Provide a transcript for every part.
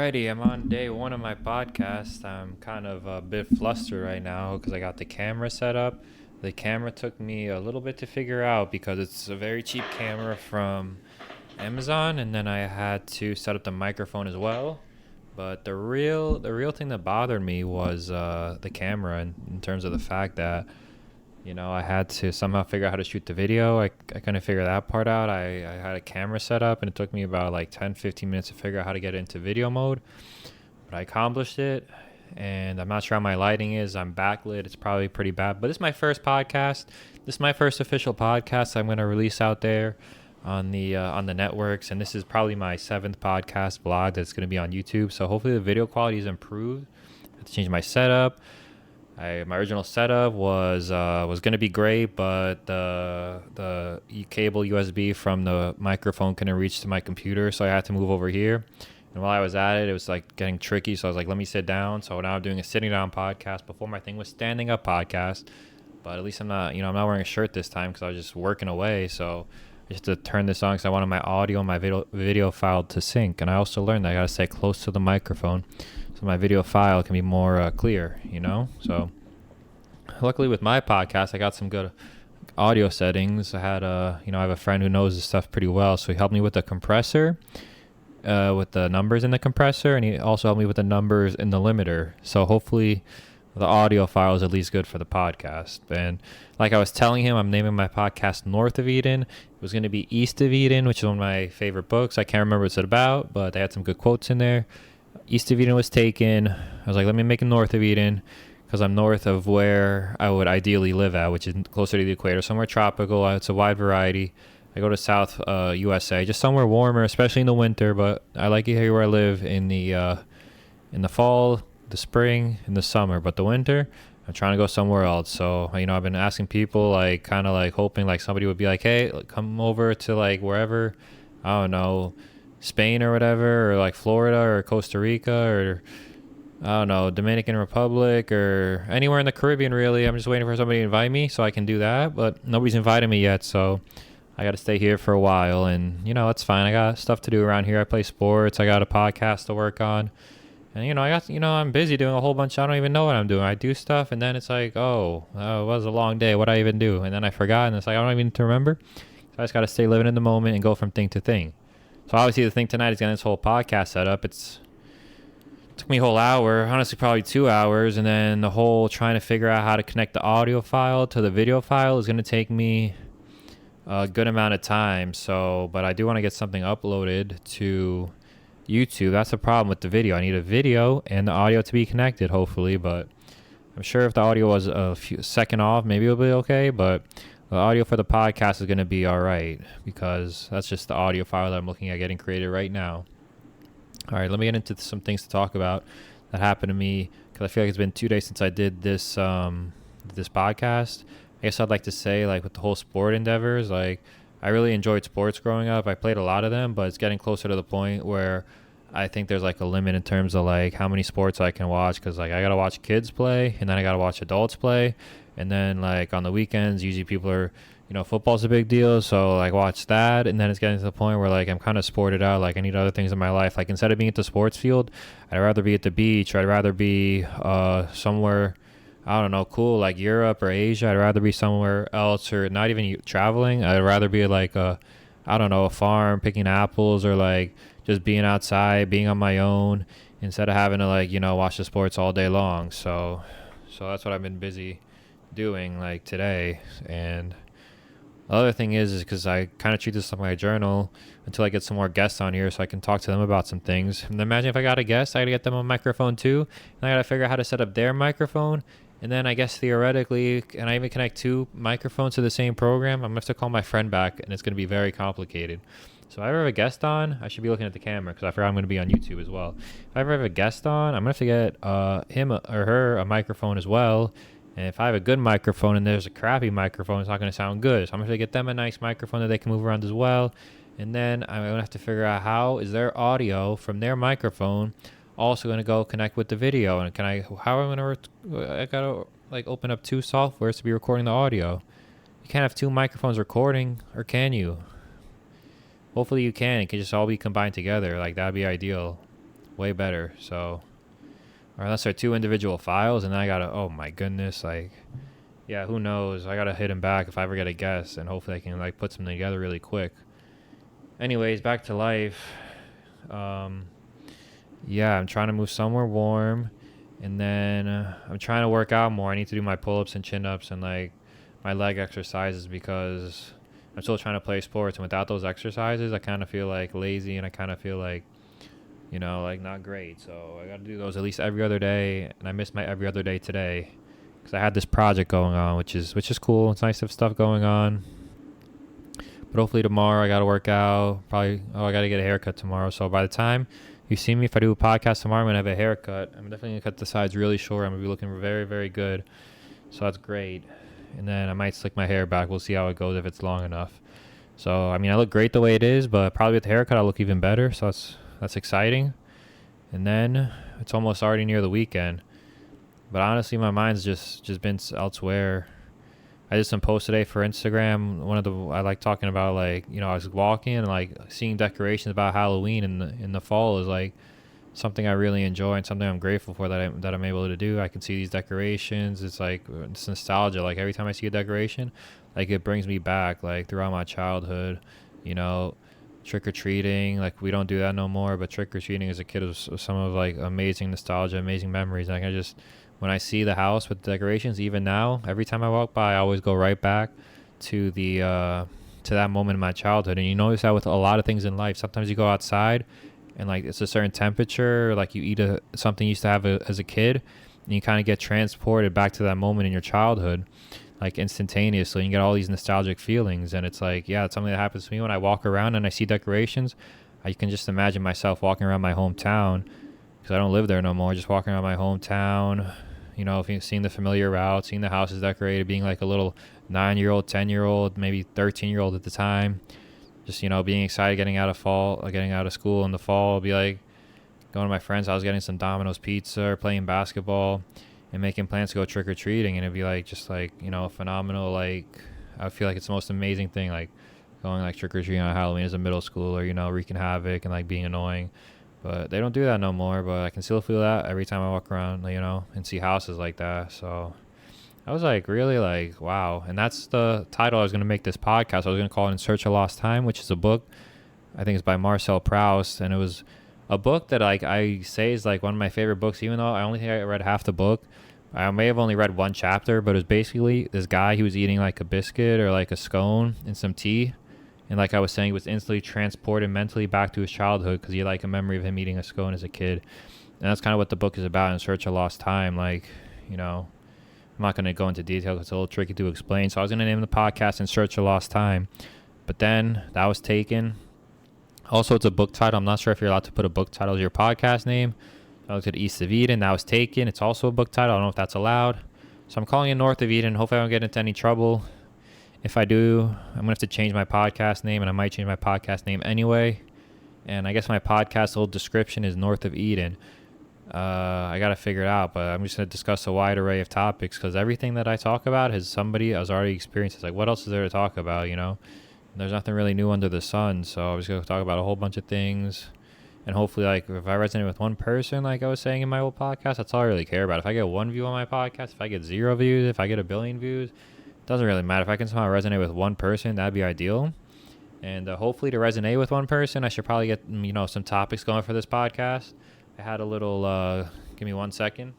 Alrighty, I'm on day one of my podcast. I'm kind of a bit flustered right now because I got the camera set up. The camera took me a little bit to figure out because it's a very cheap camera from Amazon, and then I had to set up the microphone as well. But the real thing that bothered me was the camera, in terms of the fact that I had to somehow figure out how to shoot the video. I kind of figured that part out. I had a camera set up and it took me about like 10, 15 minutes to figure out how to get it into video mode. But I accomplished it, and I'm not sure how my lighting is. I'm backlit. It's probably pretty bad. But this is my first podcast. This is my first official podcast I'm going to release out there on the networks. And this is probably my seventh podcast vlog that's going to be on YouTube. So hopefully the video quality is improved. I have to change my setup. My original setup was going to be great, but the cable USB from the microphone couldn't reach to my computer, so I had to move over here. And while I was at it, it was like getting tricky, so I was like, let me sit down. So now I'm doing a sitting down podcast. Before, my thing was standing up podcast, but at least I'm not wearing a shirt this time because I was just working away. So I just had to turn this on because I wanted my audio and my video file to sync. And I also learned that I got to stay close to the microphone so my video file can be more clear, So luckily with my podcast, I got some good audio settings. I had I have a friend who knows this stuff pretty well, so he helped me with the compressor, with the numbers in the compressor, and he also helped me with the numbers in the limiter. So hopefully the audio file is at least good for the podcast. And like I was telling him, I'm naming my podcast North of Eden. It was going to be East of Eden, which is one of my favorite books. I can't remember what it's about, but they had some good quotes in there. East of Eden was taken. I was like, let me make a North of Eden, because I'm north of where I would ideally live at, which is closer to the equator, somewhere tropical. It's a wide variety. I go to South USA, just somewhere warmer, especially in the winter. But I like it here where I live in the fall, the spring, and the summer. But the winter, I'm trying to go somewhere else. So I've been asking people, like kind of like hoping like somebody would be like, hey, come over to like wherever, I don't know, Spain or whatever, or like Florida or Costa Rica or I don't know, Dominican Republic or anywhere in the Caribbean, really. I'm just waiting for somebody to invite me so I can do that, but nobody's invited me yet, so I got to stay here for a while, and, that's fine. I got stuff to do around here. I play sports. I got a podcast to work on, and, I'm busy doing a whole bunch. I don't even know what I'm doing. I do stuff, and then it's like, it was a long day. What did I even do? And then I forgot, and it's like, I don't even need to remember. So I just got to stay living in the moment and go from thing to thing. So obviously the thing tonight is getting this whole podcast set up. Took me a whole hour, honestly probably 2 hours, and then the whole trying to figure out how to connect the audio file to the video file is going to take me a good amount of time. But I do want to get something uploaded to YouTube. That's the problem with the video. I need a video and the audio to be connected, hopefully, but I'm sure if the audio was a few second off, maybe it'll be okay, but the audio for the podcast is going to be all right, because that's just the audio file that I'm looking at getting created right now. All right, let me get into some things to talk about that happened to me, because I feel like it's been 2 days since I did this this podcast. I guess I'd like to say, like, with the whole sport endeavors, like, I really enjoyed sports growing up. I played a lot of them, but it's getting closer to the point where I think there's, like, a limit in terms of, like, how many sports I can watch, because, like, I got to watch kids play, and then I got to watch adults play, and then, like, on the weekends, usually people are, football's a big deal, so like watch that, and then it's getting to the point where like I'm kind of sported out, like I need other things in my life. Like instead of being at the sports field, I'd rather be at the beach, or I'd rather be somewhere, I don't know, cool, like Europe or Asia. I'd rather be somewhere else, or not even traveling. I'd rather be like I don't know, a farm picking apples, or like just being outside, being on my own, instead of having to like watch the sports all day long. So that's what I've been busy doing like today. And the other thing is because I kind of treat this like my journal until I get some more guests on here so I can talk to them about some things. And imagine if I got a guest, I got to get them a microphone too. And I got to figure out how to set up their microphone. And then I guess theoretically, can I even connect two microphones to the same program? I'm going to have to call my friend back, and it's going to be very complicated. So if I ever have a guest on, I should be looking at the camera because I forgot I'm going to be on YouTube as well. If I ever have a guest on, I'm going to have to get him or her a microphone as well. And if I have a good microphone and there's a crappy microphone, it's not going to sound good. So I'm going to get them a nice microphone that they can move around as well. And then I'm going to have to figure out how is their audio from their microphone also going to go connect with the video. And how am I going to, I got to like open up two softwares to be recording the audio. You can't have two microphones recording, or can you? Hopefully you can. It can just all be combined together. Like that'd be ideal. way better. So, or unless they're two individual files, and then I gotta, oh my goodness, like, yeah, who knows? I gotta hit them back if I ever get a guest, and hopefully I can like put something together really quick. Anyways, back to life. Um, yeah, I'm trying to move somewhere warm, and then I'm trying to work out more. I need to do my pull-ups and chin-ups and like my leg exercises because I'm still trying to play sports, and without those exercises, I kind of feel like lazy, and I kind of feel like, like not great. So I got to do those at least every other day, and I missed my every other day today because I had this project going on, which is cool. It's nice to have stuff going on. But hopefully tomorrow I got to work out. Probably, I got to get a haircut tomorrow. So by the time you see me, if I do a podcast tomorrow, I'm going to have a haircut. I'm definitely going to cut the sides really short. I'm going to be looking very, very good. So that's great. And then I might slick my hair back. We'll see how it goes if it's long enough. So, I mean, I look great the way it is, but probably with the haircut, I'll look even better. So that's exciting. And then it's almost already near the weekend. But honestly, my mind's just been elsewhere. I did some posts today for Instagram. I like talking about like, I was walking and like seeing decorations about Halloween in the fall is like something I really enjoy and something I'm grateful for that I'm able to do. I can see these decorations. It's like it's nostalgia. Like every time I see a decoration, like it brings me back like throughout my childhood, trick or treating. Like we don't do that no more, but trick or treating as a kid was some of like amazing nostalgia, amazing memories. Like when I see the house with the decorations, even now, every time I walk by, I always go right back to to that moment in my childhood. And you notice that with a lot of things in life. Sometimes you go outside and like it's a certain temperature, like you eat something you used to have as a kid, and you kind of get transported back to that moment in your childhood, like instantaneously. And you get all these nostalgic feelings, and it's like, yeah, it's something that happens to me when I walk around and I see decorations. I can just imagine myself walking around my hometown because I don't live there no more. Just walking around my hometown. If you've seen the familiar route, seeing the houses decorated, being like a little 9-year-old, 10-year-old, maybe 13-year-old at the time, just, being excited, getting out of school in the fall, be like going to my friend's house, getting some Domino's pizza or playing basketball and making plans to go trick-or-treating. And it'd be like, just like, phenomenal. Like, I feel like it's the most amazing thing, like going like trick-or-treating on Halloween as a middle schooler, wreaking havoc and like being annoying. But they don't do that no more, but I can still feel that every time I walk around, and see houses like that. So I was like, really like, wow. And that's the title I was going to make this podcast. I was going to call it In Search of Lost Time, which is a book. I think it's by Marcel Proust. And it was a book that like I say is like one of my favorite books, even though I only think I read half the book. I may have only read one chapter, but it was basically this guy, he was eating like a biscuit or like a scone and some tea. And like I was saying, he was instantly transported mentally back to his childhood because he had like a memory of him eating a scone as a kid. And that's kind of what the book is about, In Search of Lost Time. Like, I'm not going to go into detail because it's a little tricky to explain. So I was going to name the podcast In Search of Lost Time. But then that was taken. Also, it's a book title. I'm not sure if you're allowed to put a book title as your podcast name. I looked at East of Eden. That was taken. It's also a book title. I don't know if that's allowed. So I'm calling it North of Eden. Hopefully I don't get into any trouble. If I do, I'm going to have to change my podcast name, and I might change my podcast name anyway. And I guess my podcast little description is North of Eden. I got to figure it out, but I'm just going to discuss a wide array of topics because everything that I talk about has somebody has already experienced. It's like, what else is there to talk about, There's nothing really new under the sun, so I'm just going to talk about a whole bunch of things. And hopefully, like, if I resonate with one person, like I was saying in my old podcast, that's all I really care about. If I get one view on my podcast, if I get 0 views, if I get 1 billion views, doesn't really matter. If I can somehow resonate with one person, that'd be ideal. And hopefully to resonate with one person, I should probably get, some topics going for this podcast. I had a little, give me 1 second.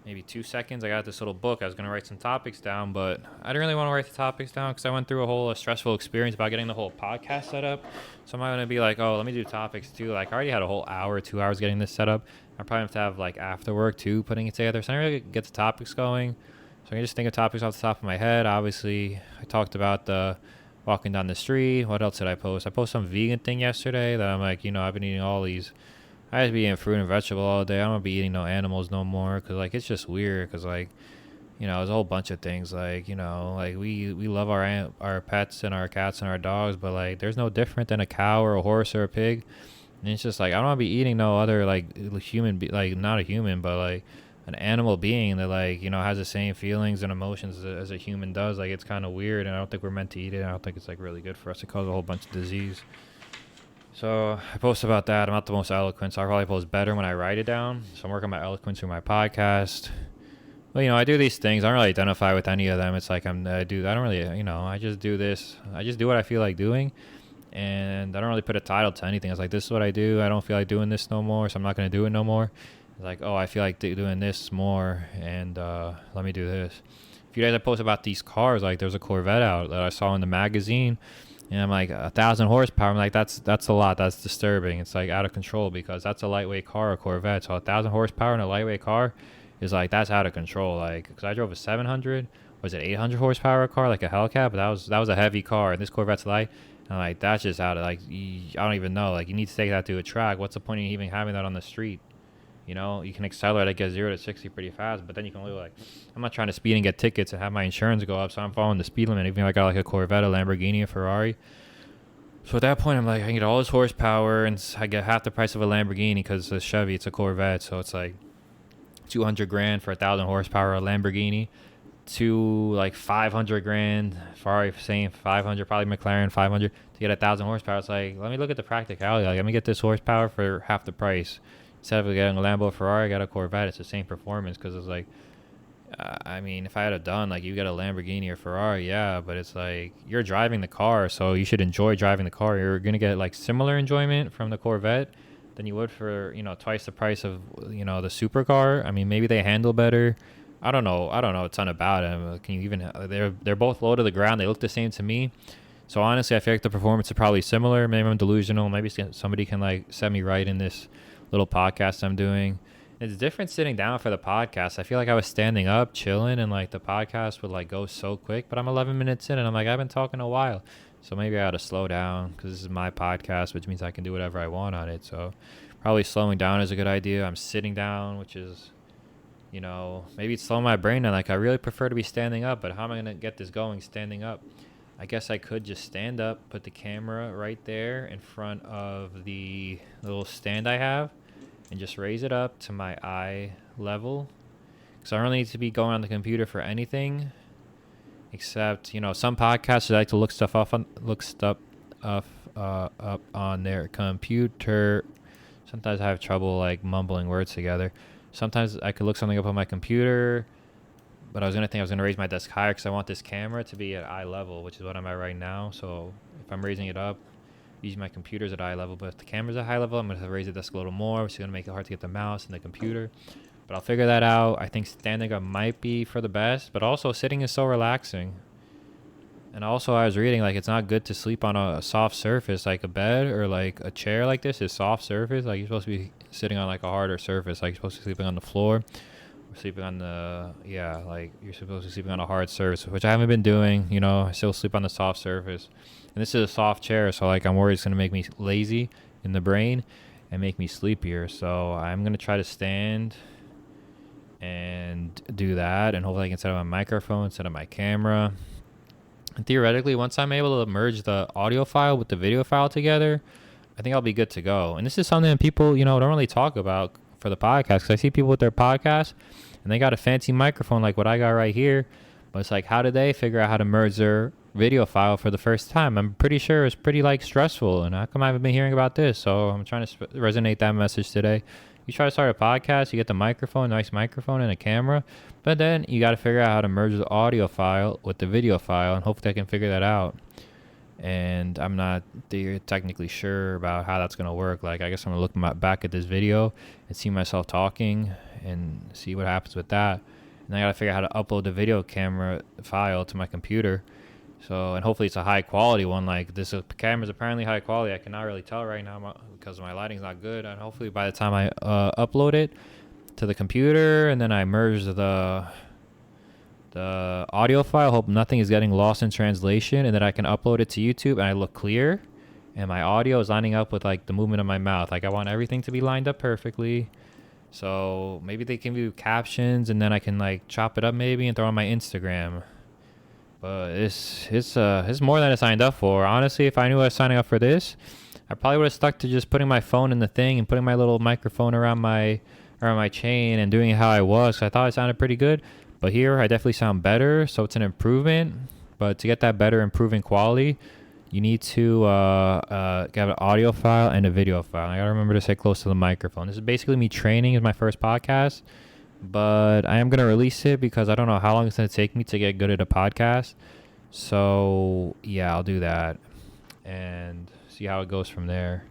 Maybe 2 seconds. I got this little book. I was going to write some topics down, but I didn't really want to write the topics down because I went through a whole stressful experience about getting the whole podcast set up. So I'm not going to be like, oh, let me do topics too. Like I already had a whole hour, 2 hours getting this set up. I probably have to have like after work too, putting it together. So I didn't really get the topics going. So I can just think of topics off the top of my head. Obviously, I talked about the walking down the street. What else did I post? I posted some vegan thing yesterday that I'm like, I've been eating all these. I just be eating fruit and vegetable all day. I don't be eating no animals no more because, like, it's just weird because, like, there's a whole bunch of things. Like, like we love our pets and our cats and our dogs, but, like, there's no different than a cow or a horse or a pig. And it's just, like, I don't want to be eating no other, like, human, like, not a human, but, like, an animal being that like has the same feelings and emotions as a human does. Like it's kind of weird, and I don't think we're meant to eat it. I don't think it's like really good for us. It causes a whole bunch of disease. So I post about that. I'm not the most eloquent, so I probably post better when I write it down. So I'm working on my eloquence through my podcast. Well, I do these things. I don't really identify with any of them. It's like I don't really, I just do this. I just do what I feel like doing. And I don't really put a title to anything. It's like, this is what I do. I don't feel like doing this no more, so I'm not going to do it no more. It's like, oh, I feel like doing this more, and let me do this. A few days I posted about these cars. Like, there's a Corvette out that I saw in the magazine, and I'm like, 1,000 horsepower. I'm like, that's a lot. That's disturbing. It's like out of control, because that's a lightweight car, a Corvette. So 1,000 horsepower in a lightweight car is like, that's out of control. Like, because I drove a 700, was it 800 horsepower car, like a Hellcat, but that was a heavy car, and this Corvette's light. And I'm like, that's just out of, like, I don't even know. Like, you need to take that to a track. What's the point of even having that on the street? You can accelerate, get 0 to 60 pretty fast, but then you can live like, I'm not trying to speed and get tickets and have my insurance go up, so I'm following the speed limit, even if I got like a Corvette, a Lamborghini, a Ferrari. So at that point, I'm like, I can get all this horsepower, and I get half the price of a Lamborghini, because it's a Chevy, it's a Corvette, so it's like 200 grand for 1,000 horsepower, a Lamborghini, to like 500 grand Ferrari, same 500, probably McLaren 500 to get 1,000 horsepower. It's like, let me look at the practicality. Like, let me get this horsepower for half the price. Instead of getting a Lambo Ferrari, I got a Corvette. It's the same performance, because it's like, I mean, if I had done like, you get a Lamborghini or Ferrari, yeah, but it's like, you're driving the car, so you should enjoy driving the car. You're gonna get like similar enjoyment from the Corvette than you would for twice the price of the supercar. I mean, maybe they handle better. I don't know a ton about them. Can you even? They're both low to the ground. They look the same to me. So honestly, I feel like the performance is probably similar. Maybe I'm delusional. Maybe somebody can like set me right in this little podcast I'm doing. It's different sitting down for the podcast. I feel like I was standing up, chilling, and like the podcast would like go so quick. But I'm 11 minutes in, and I'm like, I've been talking a while. So maybe I ought to slow down, because this is my podcast, which means I can do whatever I want on it. So probably slowing down is a good idea. I'm sitting down, which is, maybe it's slowing my brain down. Like, I really prefer to be standing up, but how am I going to get this going standing up? I guess I could just stand up, put the camera right there in front of the little stand I have, and just raise it up to my eye level. Because I don't really need to be going on the computer for anything, except, some podcasters like to look stuff up on their computer. Sometimes I have trouble like mumbling words together. Sometimes I could look something up on my computer, but I was going to raise my desk higher, because I want this camera to be at eye level, which is what I'm at right now. So if I'm raising it up, using my computer's at eye level, but if the camera's at high level, I'm going to raise the desk a little more, which is going to make it hard to get the mouse and the computer. But I'll figure that out. I think standing up might be for the best, but also sitting is so relaxing. And also, I was reading, like, it's not good to sleep on a soft surface, like a bed or like a chair like this is soft surface. Like, you're supposed to be sitting on like a harder surface. Like, you're supposed to be sleeping on the floor, or sleeping on like you're supposed to be sleeping on a hard surface, which I haven't been doing. I still sleep on the soft surface. And this is a soft chair, so like, I'm worried it's going to make me lazy in the brain and make me sleepier. So I'm going to try to stand and do that, and hopefully I can set up my microphone, set up my camera. And theoretically, once I'm able to merge the audio file with the video file together, I think I'll be good to go. And this is something that people, don't really talk about for the podcast, because I see people with their podcasts, and they got a fancy microphone like what I got right here, but it's like, how did they figure out how to merge their video file for the first time? I'm pretty sure it's pretty like stressful, and how come I haven't been hearing about this? So I'm trying to resonate that message today. You try to start a podcast, you get the microphone, nice microphone and a camera, but then you got to figure out how to merge the audio file with the video file, and hopefully I can figure that out. And I'm not technically sure about how that's going to work. Like, I guess I'm going to look back at this video and see myself talking and see what happens with that. And I got to figure out how to upload the video camera file to my computer. So, and hopefully it's a high quality one. Like, this camera is apparently high quality. I cannot really tell right now because my lighting's not good. And hopefully by the time I upload it to the computer and then I merge the audio file, hope nothing is getting lost in translation, and then I can upload it to YouTube and I look clear and my audio is lining up with like the movement of my mouth. Like, I want everything to be lined up perfectly. So maybe they can do captions, and then I can like chop it up maybe and throw on my Instagram. But it's more than I signed up for. Honestly, if I knew I was signing up for this, I probably would have stuck to just putting my phone in the thing and putting my little microphone around my chain and doing it how I was. I thought it sounded pretty good. But here I definitely sound better, so it's an improvement. But to get that better improving quality, you need to get an audio file and a video file. I gotta remember to stay close to the microphone. This is basically me training. Is my first podcast, but I am gonna release it because I don't know how long it's gonna take me to get good at a podcast. So yeah, I'll do that and see how it goes from there.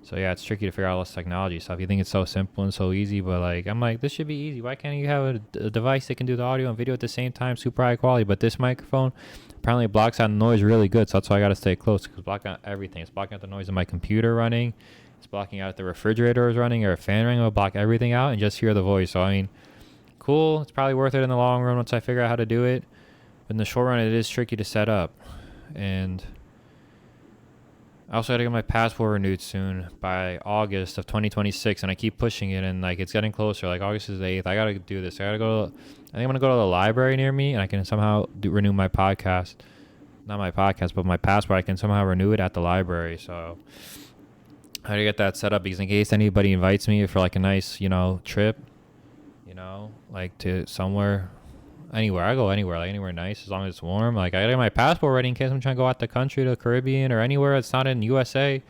So yeah, it's tricky to figure out all this technology stuff. You think it's so simple and so easy, but like I'm like, this should be easy. Why can't you have a device that can do the audio and video at the same time, super high quality? But this microphone apparently blocks out noise really good, so that's why I gotta stay close because it's blocking out everything. It's blocking out the noise of my computer running. It's blocking out the refrigerator is running or a fan running. It'll block everything out and just hear the voice. So I mean, cool. It's probably worth it in the long run once I figure out how to do it. But in the short run, it is tricky to set up, and I also got to get my passport renewed soon by August of 2026, and I keep pushing it, and like it's getting closer. Like August is the 8th. I got to do this. I think I'm gonna go to the library near me, and I can somehow renew my podcast. Not my podcast, but my passport. I can somehow renew it at the library. So I got to get that set up because in case anybody invites me for like a nice, trip, like to somewhere. Anywhere. I go anywhere, like anywhere nice as long as it's warm. Like I gotta get my passport ready in case I'm trying to go out the country to the Caribbean or anywhere that's not in USA.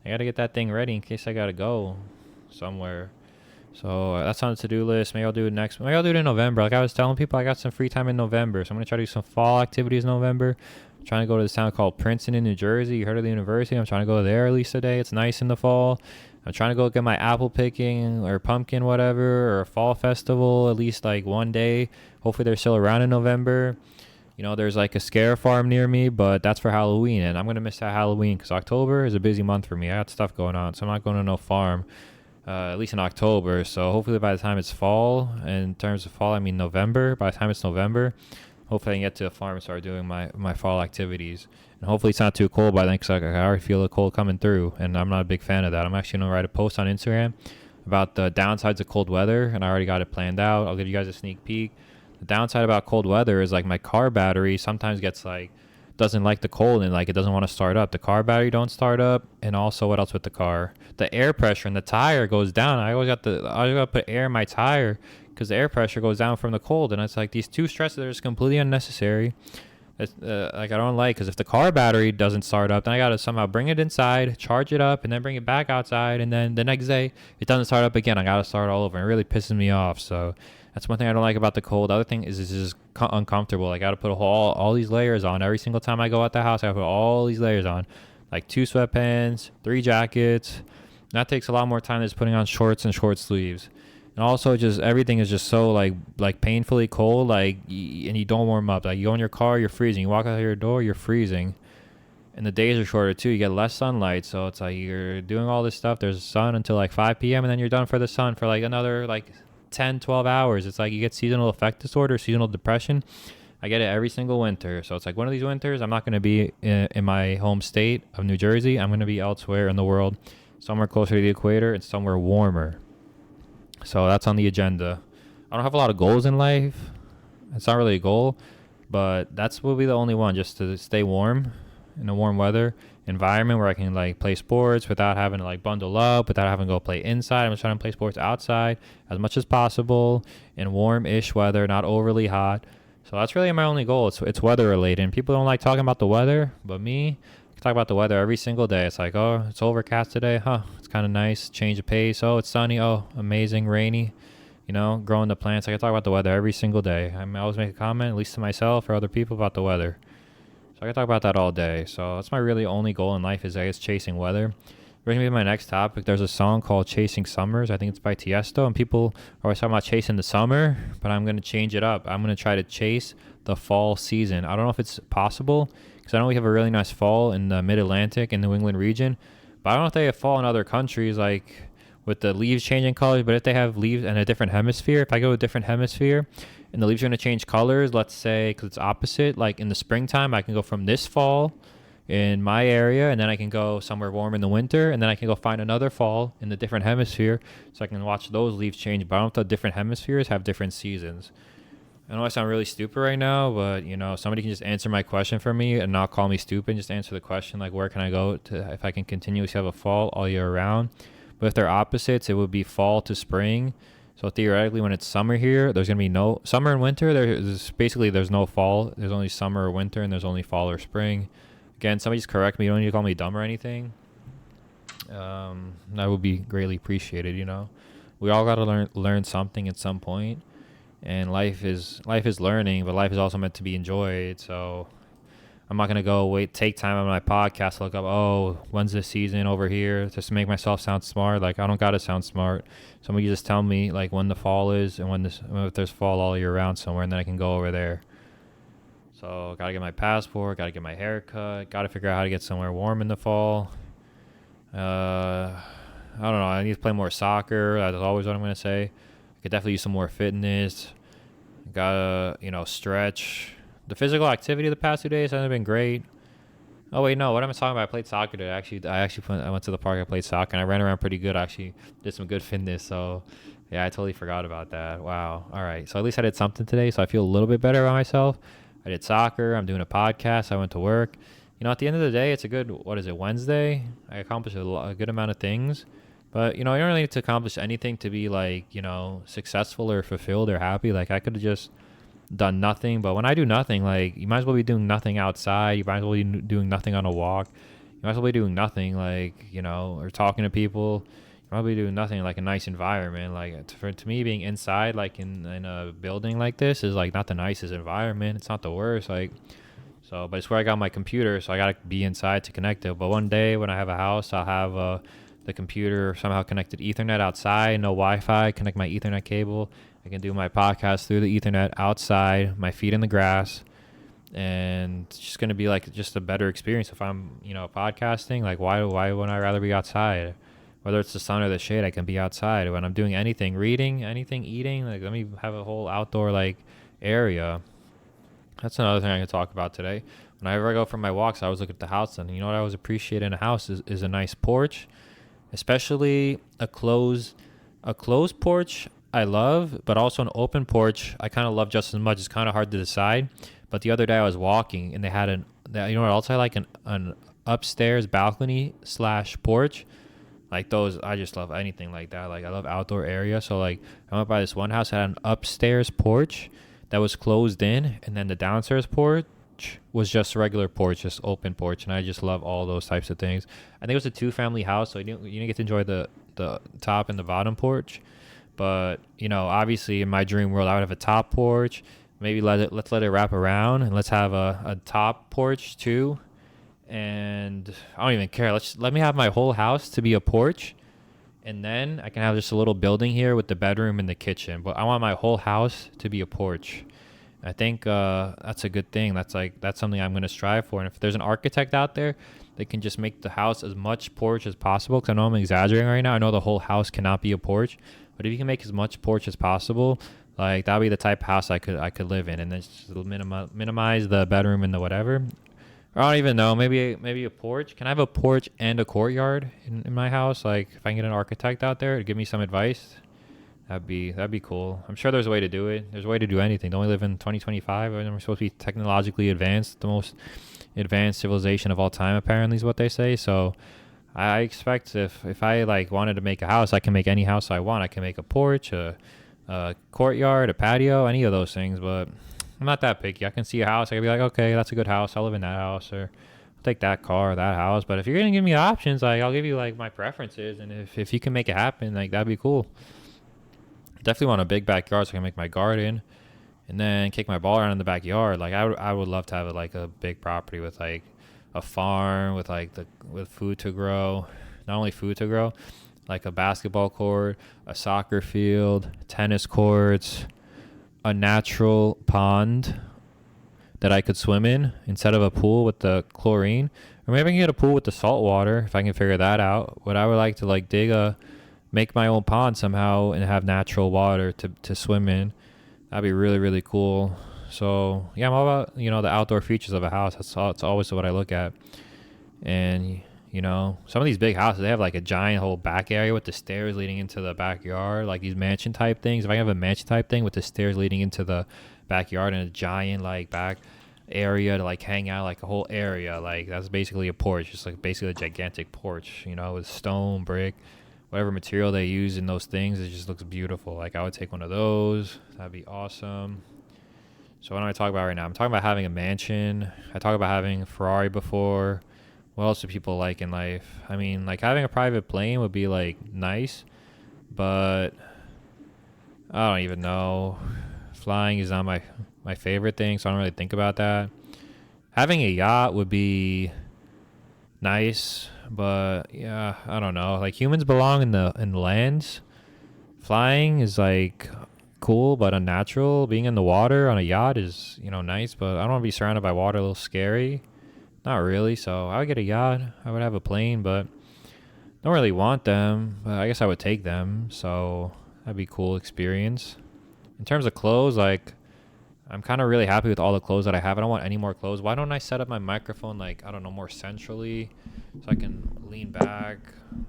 I gotta get that thing ready in case I gotta go somewhere. So that's on the to-do list. Maybe I'll do it next. Maybe I'll do it in November. Like I was telling people, I got some free time in November, so I'm gonna try to do some fall activities in November. I'm trying to go to this town called Princeton in New Jersey. You heard of the university? I'm trying to go there at least a day. It's nice in the fall. I'm trying to go get my apple picking or pumpkin whatever or a fall festival at least like one day. Hopefully they're still around in November. There's like a scare farm near me, but that's for Halloween, and I'm going to miss that Halloween because October is a busy month for me. I got stuff going on, so I'm not going to no farm, at least in October. So hopefully by the time it's fall, and in terms of fall, I mean November, by the time it's November, hopefully I can get to a farm and start doing my fall activities. And hopefully it's not too cold by then because I already feel the cold coming through, and I'm not a big fan of that. I'm actually going to write a post on Instagram about the downsides of cold weather, and I already got it planned out. I'll give you guys a sneak peek. The downside about cold weather is like my car battery sometimes gets like doesn't like the cold and like it doesn't want to start up. The car battery don't start up, and also what else with the car? The air pressure in the tire goes down. I always got to put air in my tire because the air pressure goes down from the cold, and it's like these two stresses are just completely unnecessary. It's, like I don't like because if the car battery doesn't start up, then I gotta somehow bring it inside, charge it up, and then bring it back outside, and then the next day it doesn't start up again. I gotta start all over, and it really pisses me off. So that's one thing I don't like about the cold. The other thing is it's just uncomfortable. I gotta put all these layers on every single time I go out the house. I gotta put all these layers on, like 2 sweatpants, 3 jackets. And that takes a lot more time than just putting on shorts and short sleeves. And also, just everything is just so like painfully cold, and you don't warm up. Like you go in your car, you're freezing. You walk out your door, you're freezing. And the days are shorter too. You get less sunlight, so it's like you're doing all this stuff. There's sun until like 5 p.m. and then you're done for the sun for like another like 10, 12 hours. It's like you get seasonal affect disorder, seasonal depression. I get it every single winter. So it's like one of these winters, I'm not going to be in my home state of New Jersey. I'm going to be elsewhere in the world, somewhere closer to the equator and somewhere warmer. So that's on the agenda. I don't have a lot of goals in life. It's not really a goal, but that's will be the only one, just to stay warm in a warm weather environment where I can like play sports without having to like bundle up, without having to go play inside. I'm just trying to play sports outside as much as possible in warm-ish weather, not overly hot. So that's really my only goal. It's weather related. And people don't like talking about the weather, but me, I can talk about the weather every single day. It's like, oh, it's overcast today. Huh, it's kind of nice. Change of pace. Oh, it's sunny. Oh, amazing. Rainy. Growing the plants. I can talk about the weather every single day. I always make a comment, at least to myself or other people, about the weather. So I can talk about that all day. So that's my really only goal in life is, I guess, chasing weather. Bringing me to my next topic, there's a song called Chasing Summers. I think it's by Tiesto. And people are always talking about chasing the summer, but I'm going to change it up. I'm going to try to chase the fall season. I don't know if it's possible because I know we have a really nice fall in the mid-Atlantic and New England region. But I don't know if they have fall in other countries, like with the leaves changing colors. But if they have leaves in a different hemisphere, if I go to a different hemisphere and the leaves are going to change colors, let's say, because it's opposite, like in the springtime, I can go from this fall in my area, and then I can go somewhere warm in the winter, and then I can go find another fall in the different hemisphere, so I can watch those leaves change. But I don't know if the different hemispheres have different seasons. I know I sound really stupid right now, but somebody can just answer my question for me and not call me stupid. Just answer the question, like where can I go to if I can continuously have a fall all year round. But if they're opposites, it would be fall to spring. So theoretically, when it's summer here, there's gonna be no summer and winter. There's no fall. There's only summer or winter, and there's only fall or spring. Again, somebody just correct me. You don't need to call me dumb or anything. That would be greatly appreciated. We all gotta learn something at some point, and life is learning, but life is also meant to be enjoyed. So I'm not gonna take time on my podcast to look up, oh, when's the season over here, just to make myself sound smart. Like, I don't gotta sound smart. Somebody just tell me like when the fall is and if there's fall all year round somewhere, and then I can go over there. So gotta get my passport, gotta get my hair cut, gotta figure out how to get somewhere warm in the fall. I don't know. I need to play more soccer. That's always what I'm gonna say. I could definitely use some more fitness. Gotta stretch. The physical activity of the past 2 days hasn't been great. Oh wait, no. What am I talking about? I played soccer today. I went to the park. I played soccer and I ran around pretty good. I actually did some good fitness. So yeah, I totally forgot about that. Wow. All right. So at least I did something today. So I feel a little bit better about myself. I did soccer. I'm doing a podcast. I went to work. At the end of the day, it's a good, what is it, Wednesday? I accomplished a good amount of things. But, you don't really need to accomplish anything to be, like, successful or fulfilled or happy. Like, I could have just done nothing. But when I do nothing, like, you might as well be doing nothing outside. You might as well be doing nothing on a walk. You might as well be doing nothing, like, or talking to people. You might be doing nothing, like, a nice environment. Like, to me, being inside, like, in a building like this is, like, not the nicest environment. It's not the worst, like... So, but it's where I got my computer, so I gotta be inside to connect it. But one day when I have a house, I'll have the computer somehow connected Ethernet outside, no Wi-Fi, connect my Ethernet cable. I can do my podcast through the Ethernet outside, my feet in the grass, and it's just gonna be like just a better experience if I'm, podcasting. Like, why wouldn't I rather be outside? Whether it's the sun or the shade, I can be outside. When I'm doing anything, reading, anything, eating, like, let me have a whole outdoor like area. That's another thing I can talk about today. Whenever I go for my walks, I always look at the house, and what I always appreciate in a house is a nice porch, especially a closed porch. I love, but also an open porch. I kind of love just as much. It's kind of hard to decide. But the other day I was walking, and they had what else I like, an upstairs balcony / porch. Like those, I just love anything like that. Like, I love outdoor area. So like, I went by this one house that had an upstairs porch that was closed in, and then the downstairs porch was just a regular porch, just open porch, and I just love all those types of things. I think it was a 2-family house, so you didn't get to enjoy the top and the bottom porch, but obviously in my dream world I would have a top porch. Maybe let's let it wrap around, and let's have a top porch too. And I don't even care. Let me have my whole house to be a porch, and then I can have just a little building here with the bedroom and the kitchen. But I want my whole house to be a porch. I think that's a good thing. That's something I'm going to strive for. And if there's an architect out there, they can just make the house as much porch as possible. Because I know I'm exaggerating right now. I know the whole house cannot be a porch. But if you can make as much porch as possible, like, that'd be the type of house I could live in. And then just minimize the bedroom and the whatever. I don't even know. Maybe a porch. Can I have a porch and a courtyard in my house? Like, if I can get an architect out there to give me some advice, that'd be cool. I'm sure there's a way to do it. There's a way to do anything. Don't we live in 2025? And we're supposed to be technologically advanced, the most advanced civilization of all time, apparently, is what they say. So I expect if I like wanted to make a house, I can make any house I want. I can make a porch, a courtyard, a patio, any of those things. But I'm not that picky. I can see a house. I can be like, okay, that's a good house. I'll live in that house, or I'll take that car or that house. But if you're going to give me options, like, I'll give you like my preferences. And if you can make it happen, like, that'd be cool. Definitely want a big backyard so I can make my garden and then kick my ball around in the backyard. Like, I would love to have like a big property with like a farm with like with food to grow. Not only food to grow, like a basketball court, a soccer field, tennis courts, a natural pond that I could swim in instead of a pool with the chlorine. Or maybe I can get a pool with the salt water if I can figure that out. But I would like to like make my own pond somehow and have natural water to swim in. That'd be really, really cool. So yeah, I'm all about, the outdoor features of a house. It's always what I look at. And some of these big houses, they have like a giant whole back area with the stairs leading into the backyard, like these mansion type things. If I have a mansion type thing with the stairs leading into the backyard and a giant like back area to like hang out, like a whole area, like that's basically a porch, just like basically a gigantic porch, with stone, brick, whatever material they use in those things. It just looks beautiful. Like, I would take one of those. That'd be awesome. So what am I talking about right now? I'm talking about having a mansion. I talked about having a Ferrari before. What else do people like in life? I mean, like having a private plane would be like nice, but I don't even know. Flying is not my favorite thing, so I don't really think about that. Having a yacht would be nice, but yeah, I don't know. Like humans belong in the lands. Flying is like cool but unnatural. Being in the water on a yacht is, nice, but I don't want to be surrounded by water. A little scary. Not really. So I would get a yacht. I would have a plane, but don't really want them. But I guess I would take them. So that'd be a cool experience. In terms of clothes, like I'm kind of really happy with all the clothes that I have. I don't want any more clothes. Why don't I set up my microphone like, I don't know, more centrally so I can lean back?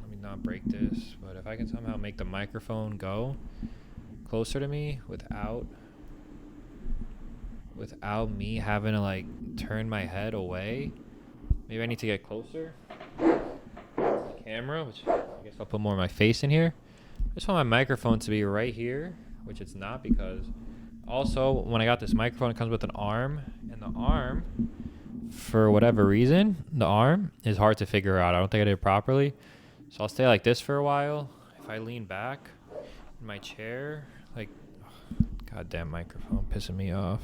Let me not break this. But if I can somehow make the microphone go closer to me without me having to like turn my head away. Maybe I need to get closer to the camera, which I guess I'll put more of my face in here. I just want my microphone to be right here, which it's not, because also when I got this microphone, it comes with an arm, and the arm, for whatever reason, the arm is hard to figure out. I don't think I did it properly. So I'll stay like this for a while. If I lean back in my chair, like, goddamn microphone pissing me off.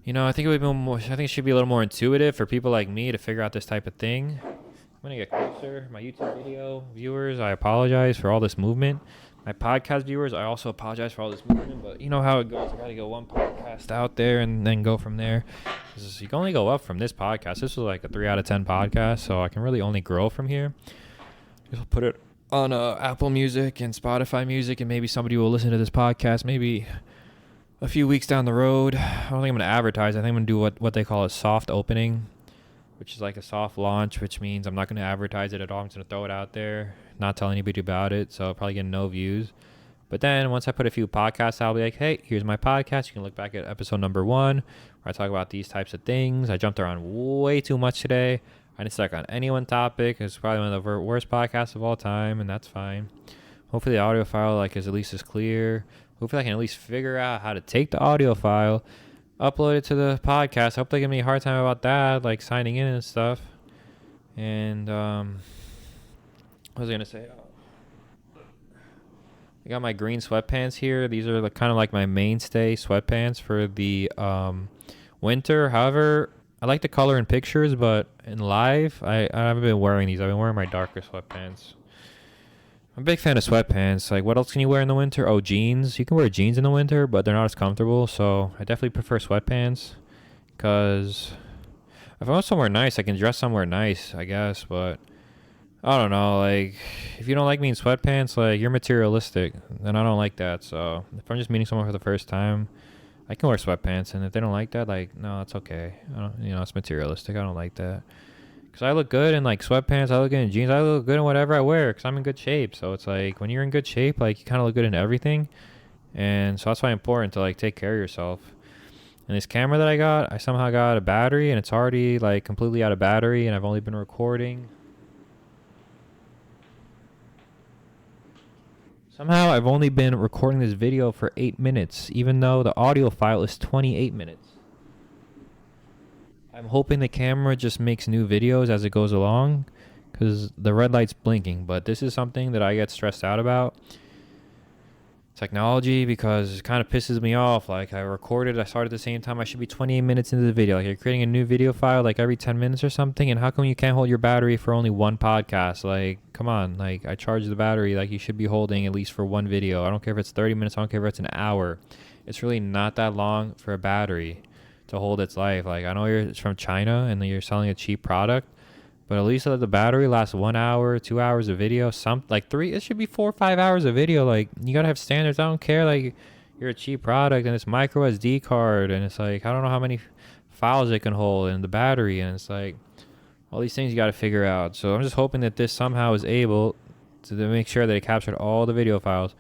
I think it would be more. I think it should be a little more intuitive for people like me to figure out this type of thing. I'm gonna get closer. My YouTube video viewers, I apologize for all this movement. My podcast viewers, I also apologize for all this movement. But you know how it goes. I gotta go one podcast out there and then go from there. You can only go up from this podcast. This was like a 3 out of 10 podcast, so I can really only grow from here. I'll put it on Apple Music and Spotify Music, and maybe somebody will listen to this podcast maybe a few weeks down the road. I don't think I'm going to advertise. I think I'm going to do what they call a soft opening, which is like a soft launch, which means I'm not going to advertise it at all. I'm just going to throw it out there, not tell anybody about it, so I'll probably get no views. But then once I put a few podcasts, I'll be like, hey, here's my podcast. You can look back at episode number 1 where I talk about these types of things. I jumped around way too much today. I didn't stuck on any one topic. It's probably one of the worst podcasts of all time, and that's fine. Hopefully the audio file is at least as clear. Hopefully I can at least figure out how to take the audio file, upload it to the podcast. I hope they give me a hard time about that, like signing in and stuff. And what was I gonna say? I got my green sweatpants here. These are kind of like my mainstay sweatpants for the winter. However, I like the color in pictures, but in live, I haven't been wearing these. I've been wearing my darker sweatpants. I'm a big fan of sweatpants. Like, what else can you wear in the winter? Oh, jeans. You can wear jeans in the winter, but they're not as comfortable. So I definitely prefer sweatpants, because if I want somewhere nice, I can dress somewhere nice, I guess. But I don't know. Like, if you don't like me in sweatpants, like, you're materialistic, and I don't like that. So if I'm just meeting someone for the first time, I can wear sweatpants, and if they don't like that, like, no, it's okay. It's materialistic. I don't like that. Because I look good in, like, sweatpants. I look good in jeans. I look good in whatever I wear because I'm in good shape. So it's like when you're in good shape, like, you kind of look good in everything. And so that's why it's important to, like, take care of yourself. And this camera that I got, I somehow got a battery, and it's already, like, completely out of battery, and I've only been recording. Somehow I've only been recording this video for 8 minutes, even though the audio file is 28 minutes. I'm hoping the camera just makes new videos as it goes along, because the red light's blinking. But this is something that I get stressed out about. Technology, because it kind of pisses me off. Like, I started at the same time. I should be 28 minutes into the video. Like, you're creating a new video file like every 10 minutes or something, and how come you can't hold your battery for only one podcast? Like, come on. Like, I charge the battery like you should be holding at least for one video. I don't care if it's 30 minutes. I don't care if it's an hour. It's really not that long for a battery to hold its life. Like, I know it's from China and you're selling a cheap product, but at least let the battery last 1 hour, 2 hours of video, it should be 4 or 5 hours of video. Like, you gotta have standards. I don't care, like, you're a cheap product and it's micro SD card, and it's like, I don't know how many files it can hold, and the battery, and it's like all these things you gotta figure out. So I'm just hoping that this somehow is able to make sure that it captured all the video files.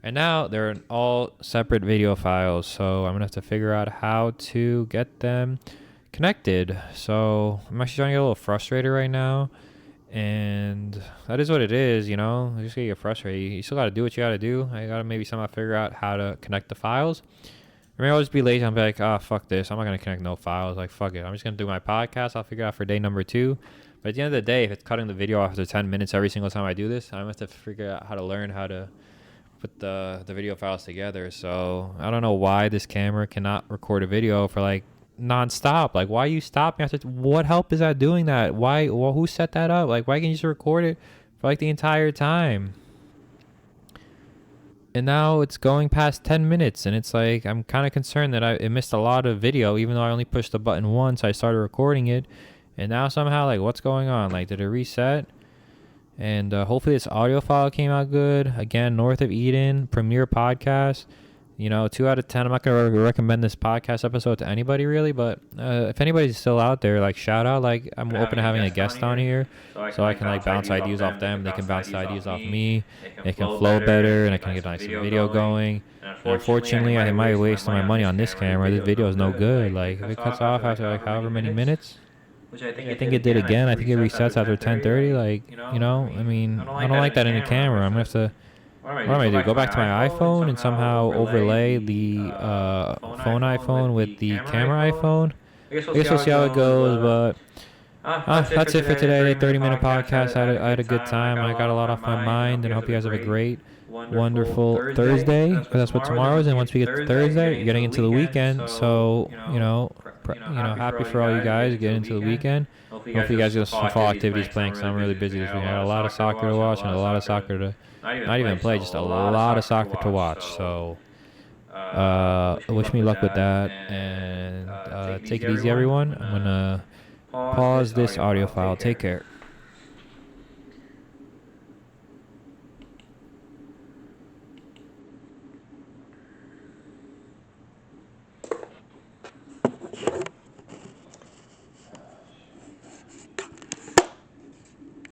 And now they're all separate video files, so I'm gonna have to figure out how to get them connected. So I'm actually starting to get a little frustrated right now, and that is what it is. I just gotta get frustrated. You still gotta do what you gotta do. I gotta maybe somehow figure out how to connect the files, I mean, I'll just be lazy. I'm like, ah, fuck this. I'm not gonna connect no files. Like, fuck it. I'm just gonna do my podcast. I'll figure out for day number 2. But at the end of the day, if it's cutting the video after 10 minutes every single time I do this, I'm gonna have to figure out how to learn how to put the video files together. So I don't know why this camera cannot record a video for like nonstop. Like, why are you stopping after? What help is that doing that? Why? Well, who set that up? Like, why can't you just record it for like the entire time? And now it's going past 10 minutes, and it's like I'm kind of concerned that it missed a lot of video, even though I only pushed the button once. I started recording it, and now somehow, like, what's going on? Like, did it reset? And hopefully this audio file came out good. Again, North of Eden, Premiere Podcast. 2 out of 10. I'm not going to recommend this podcast episode to anybody, really. But if anybody's still out there, like, shout out. Like, I'm open to having a guest on here. So I can, like, bounce ideas off them. They can bounce ideas off me. They can flow better. And I can get, like, some video going. And unfortunately, I might waste my money on this camera. This video is no good. Like, if it cuts off after, like, however many minutes. Which I think it did again. I think it resets after 10:30. Like, I mean, I don't like that in the camera. I'm going to have to, what am I do? Go back to my iPhone and somehow overlay the phone iPhone with the camera iPhone? I guess we'll see how it goes, but that's it for today. 30-minute podcast. I had a good time. I got a lot off my mind, and I hope you guys have a great, wonderful Thursday, because that's what tomorrow is. And once we get to Thursday, you're getting into the weekend. So, happy for all you guys getting into the weekend. Hopefully you guys get some fall activities playing, because I'm really busy this weekend. I got a lot of soccer to watch and a lot of soccer to not even play, just a lot of soccer to watch. So wish me luck with that, and take it easy, everyone. I'm going to pause this audio file. Take care.